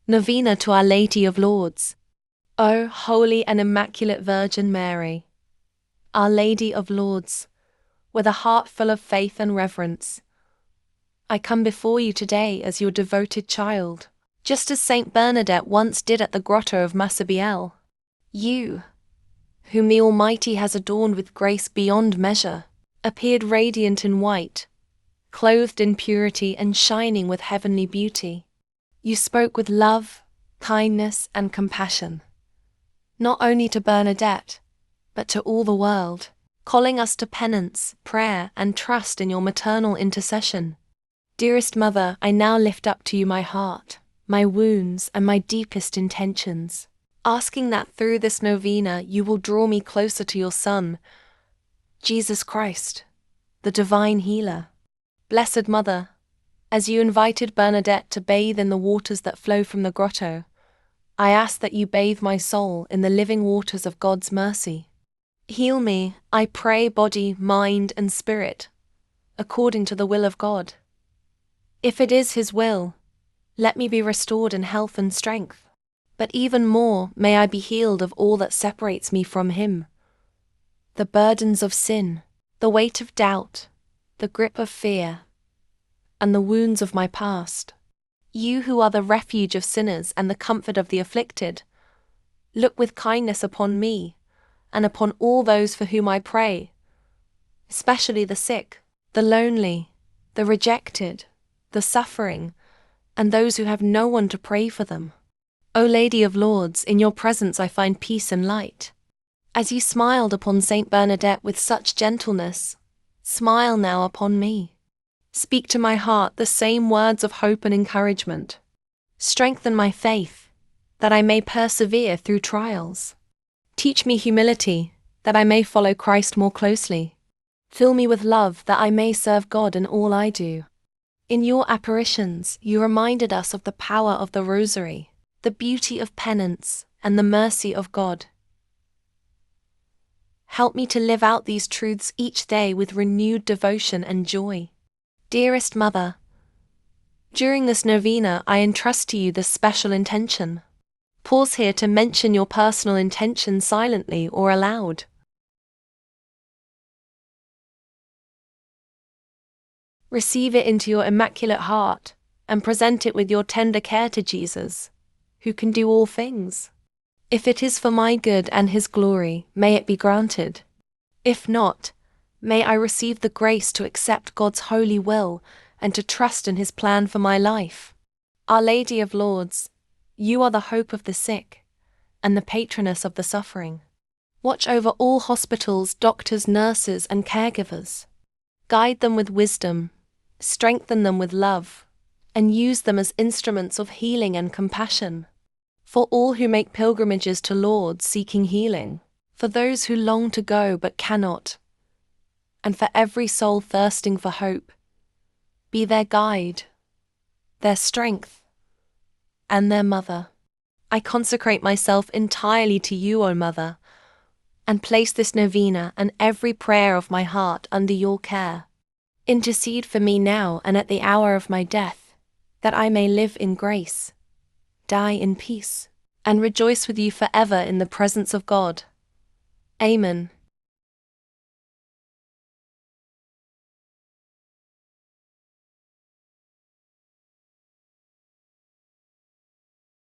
Novena to Our Lady of Lourdes. O Holy and Immaculate Virgin Mary, Our Lady of Lourdes, with a heart full of faith and reverence, I come before you today as your devoted child, just as Saint Bernadette once did at the grotto of Massabielle. You, whom the Almighty has adorned with grace beyond measure, appeared radiant in white, clothed in purity and shining with heavenly beauty. You spoke with love, kindness, and compassion, not only to Bernadette, but to all the world, calling us to penance, prayer, and trust in your maternal intercession. Dearest Mother, I now lift up to you my heart, my wounds, and my deepest intentions, asking that through this novena you will draw me closer to your Son, Jesus Christ, the divine healer. Blessed Mother, as you invited Bernadette to bathe in the waters that flow from the grotto, I ask that you bathe my soul in the living waters of God's mercy. Heal me, I pray, body, mind, and spirit, according to the will of God. If it is His will, let me be restored in health and strength, but even more, may I be healed of all that separates me from Him. The burdens of sin, the weight of doubt, the grip of fear, and the wounds of my past. You who are the refuge of sinners and the comfort of the afflicted, look with kindness upon me and upon all those for whom I pray, especially the sick, the lonely, the rejected, the suffering, and those who have no one to pray for them. O Lady of Lourdes, in your presence I find peace and light. As you smiled upon Saint Bernadette with such gentleness, smile now upon me. Speak to my heart the same words of hope and encouragement. Strengthen my faith, that I may persevere through trials. Teach me humility, that I may follow Christ more closely. Fill me with love, that I may serve God in all I do. In your apparitions, you reminded us of the power of the Rosary, the beauty of penance, and the mercy of God. Help me to live out these truths each day with renewed devotion and joy. Dearest Mother, during this novena I entrust to you this special intention. Pause here to mention your personal intention silently or aloud. Receive it into your Immaculate Heart and present it with your tender care to Jesus, who can do all things. If it is for my good and His glory, may it be granted. If not, may I receive the grace to accept God's holy will and to trust in His plan for my life. Our Lady of Lourdes, you are the hope of the sick and the patroness of the suffering. Watch over all hospitals, doctors, nurses, and caregivers. Guide them with wisdom, strengthen them with love, and use them as instruments of healing and compassion. For all who make pilgrimages to Lourdes seeking healing, for those who long to go but cannot, and for every soul thirsting for hope, be their guide, their strength, and their mother. I consecrate myself entirely to you, O Mother, and place this novena and every prayer of my heart under your care. Intercede for me now and at the hour of my death, that I may live in grace, die in peace, and rejoice with you forever in the presence of God. Amen.